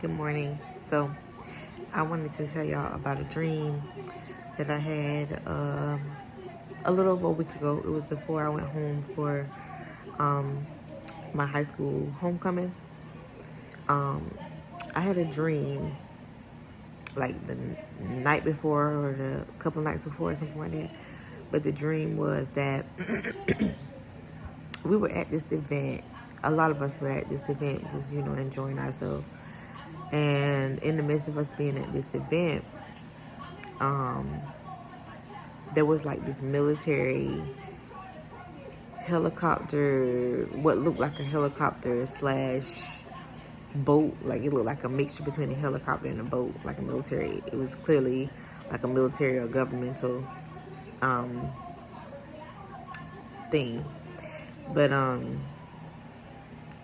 Good morning. So, I wanted to tell y'all about a dream that I had a little over a week ago. It was before I went home for my high school homecoming. I had a dream like the night before or the couple nights before or something like that. But the dream was that we were at this event. A lot of us were at this event, just, enjoying ourselves. And in the midst of us being at this event, there was like this military helicopter, what looked like a helicopter slash boat. Like it looked like a mixture between a helicopter and a boat, like a military. It was clearly like a military or governmental thing. But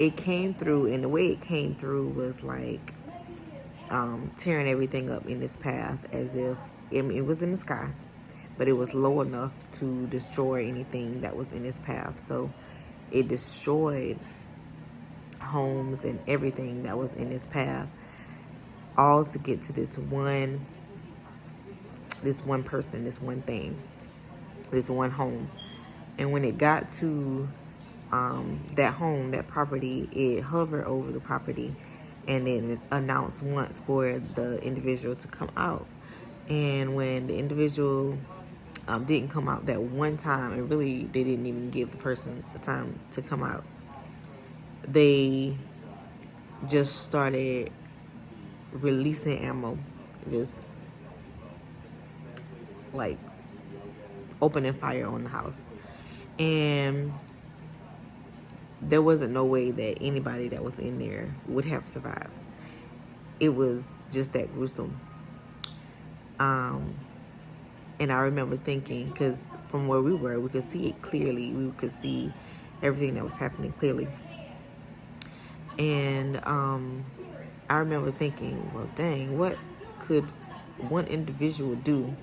it came through, and the way it came through was like tearing everything up in its path, as if it was in the sky, but it was low enough to destroy anything that was in its path. So it destroyed homes and everything that was in its path, all to get to this one person, this one thing, this one home. And when it got to that home, that property, it hovered over the property and then announced once for the individual to come out. And when the individual didn't come out that one time, and really they didn't even give the person the time to come out, they just started releasing ammo, just like opening fire on the house. And there wasn't no way that anybody that was in there would have survived. It was just that gruesome. And I remember thinking, because from where we were, we could see it clearly. We could see everything that was happening clearly. And I remember thinking, well, dang, what could one individual do?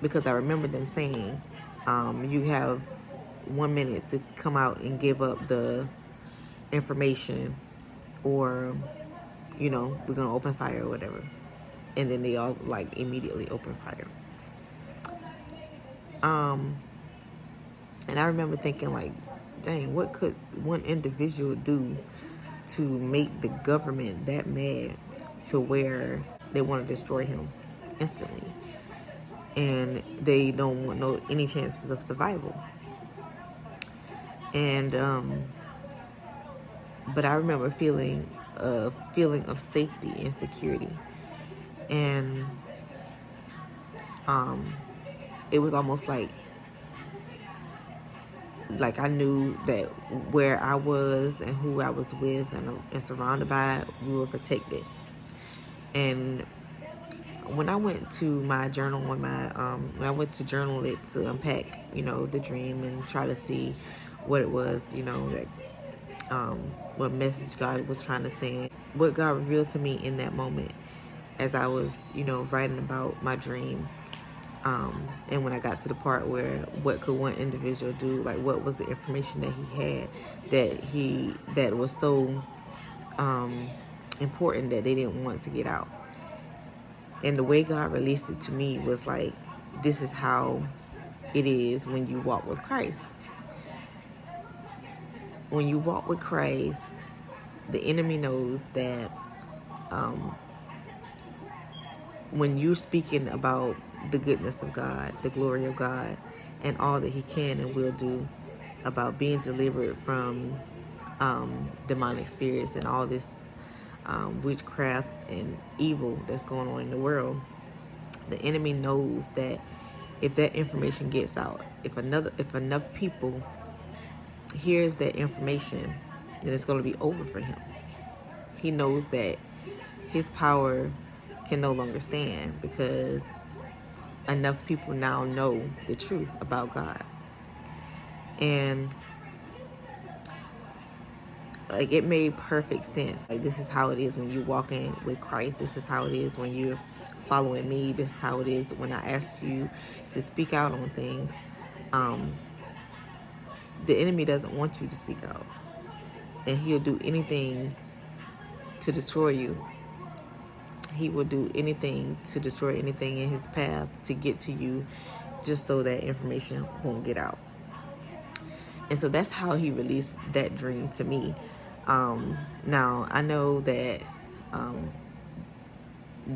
Because I remember them saying, you have 1 minute to come out and give up the information, or, we're going to open fire or whatever. And then they all like immediately open fire. And I remember thinking like, dang, what could one individual do to make the government that mad to where they want to destroy him instantly, and they don't want any chances of survival? And but I remember feeling a feeling of safety and security, and it was almost like I knew that where I was and who I was with and surrounded by, we were protected. And when I went to my journal, when I went to journal it to unpack, the dream and try to see what it was, that what message God was trying to send, what God revealed to me in that moment as I was, writing about my dream. And when I got to the part where what could one individual do, like what was the information that he had that was so important that they didn't want to get out. And the way God released it to me was like, this is how it is when you walk with Christ. When you walk with Christ, the enemy knows that when you're speaking about the goodness of God, the glory of God, and all that he can and will do, about being delivered from demonic spirits and all this witchcraft and evil that's going on in the world, the enemy knows that if that information gets out, if enough people hears that information, then it's going to be over for him. He knows that his power can no longer stand because enough people now know the truth about God. And like, it made perfect sense. Like, this is how it is when you're walking with Christ. This is how it is when you're following me. This is how it is when I ask you to speak out on things. The enemy doesn't want you to speak out, and he'll do anything to destroy you. He will do anything to destroy anything in his path to get to you, just so that information won't get out. And so that's how he released that dream to me. Now I know that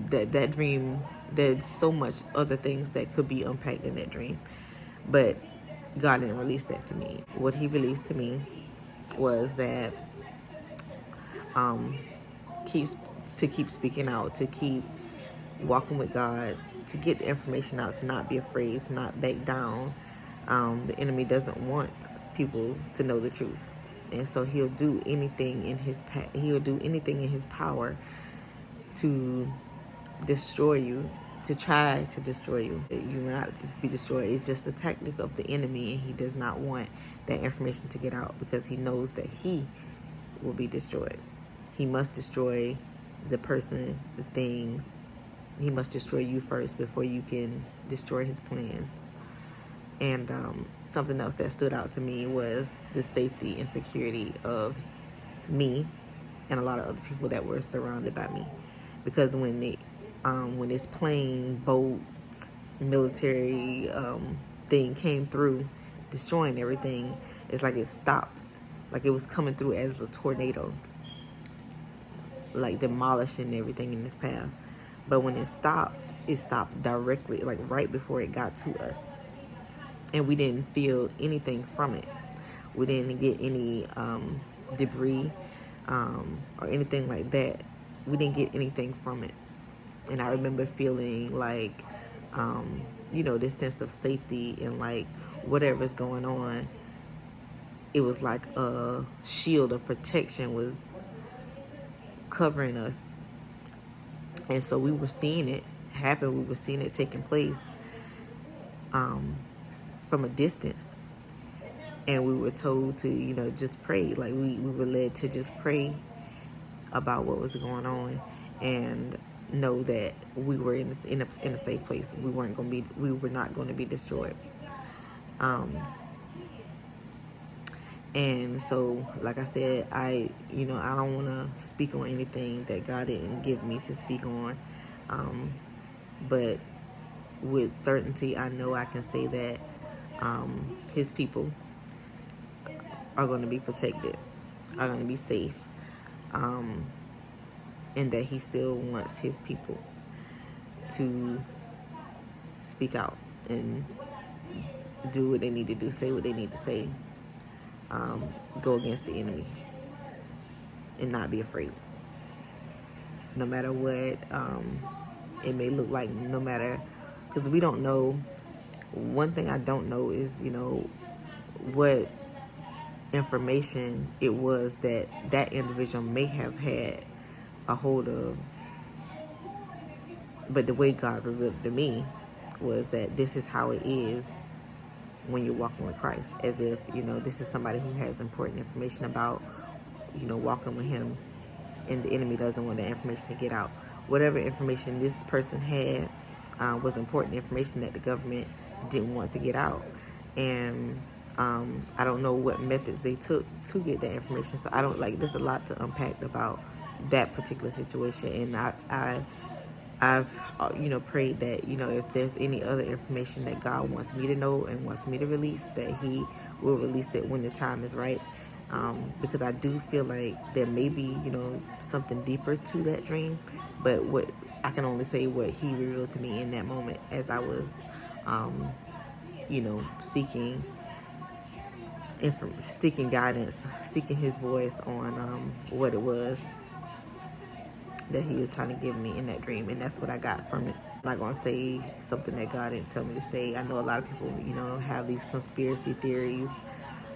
that dream, there's so much other things that could be unpacked in that dream, but God didn't release that to me. What he released to me was that keep speaking out, to keep walking with God, to get the information out, to not be afraid, to not back down. The enemy doesn't want people to know the truth, and so he'll do anything in his power to destroy you, to try to destroy you. You will not just be destroyed. It's just a tactic of the enemy, and he does not want that information to get out because he knows that he will be destroyed. He must destroy the person, the thing. He must destroy you first before you can destroy his plans. And something else that stood out to me was the safety and security of me and a lot of other people that were surrounded by me. Because when this plane, boat, military thing came through, destroying everything, it's like it stopped. Like it was coming through as a tornado, like demolishing everything in its path. But when it stopped directly, like right before it got to us. And we didn't feel anything from it. We didn't get any debris or anything like that. We didn't get anything from it. And I remember feeling like, this sense of safety and like whatever's going on, it was like a shield of protection was covering us. And so we were seeing it happen. We were seeing it taking place from a distance. And we were told to, just pray. Like we were led to just pray about what was going on and know that we were in a safe place. We were not going to be destroyed. And so, like I said, I don't want to speak on anything that God didn't give me to speak on. But with certainty, I know I can say that his people are going to be protected, are going to be safe, and that he still wants his people to speak out and do what they need to do, say what they need to say, go against the enemy and not be afraid. No matter what it may look like, no matter, because we don't know. One thing I don't know is, what information it was that individual may have had a hold of. But the way God revealed it to me was that this is how it is when you're walking with Christ, as if, this is somebody who has important information about, walking with him, and the enemy doesn't want that information to get out. Whatever information this person had was important information that the government didn't want to get out. And I don't know what methods they took to get that information. So there's a lot to unpack about that particular situation. And I've prayed that, if there's any other information that God wants me to know and wants me to release, that he will release it when the time is right. Because I do feel like there may be, something deeper to that dream. But what I can only say what he revealed to me in that moment as I was, seeking guidance, seeking his voice on what it was that he was trying to give me in that dream. And that's what I got from it. I'm not going to say something that God didn't tell me to say. I know a lot of people, have these conspiracy theories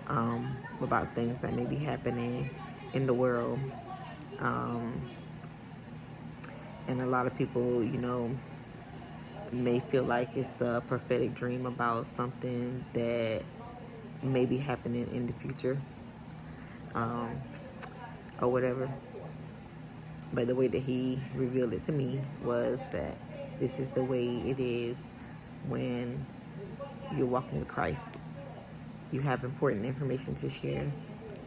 about things that may be happening in the world. And a lot of people, may feel like it's a prophetic dream about something that may be happening in the future, or whatever. But the way that he revealed it to me was that this is the way it is when you're walking with Christ. You have important information to share.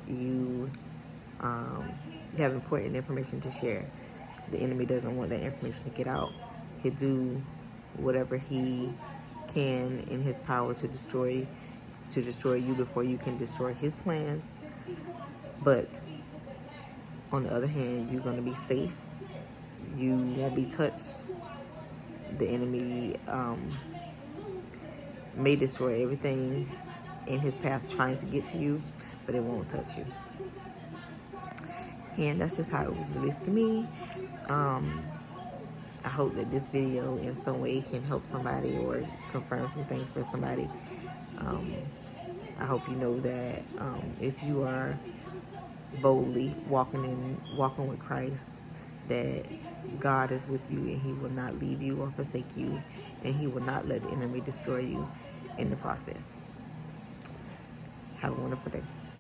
You you have important information to share. The enemy doesn't want that information to get out. He'll do whatever he can in his power to destroy you before you can destroy his plans. But on the other hand, you're going to be safe. You won't be touched. The enemy may destroy everything in his path trying to get to you, but it won't touch you. And that's just how it was released to me. I hope that this video in some way can help somebody or confirm some things for somebody. I hope you know that if you are boldly walking with Christ, that God is with you and he will not leave you or forsake you, and he will not let the enemy destroy you in the process. Have a wonderful day.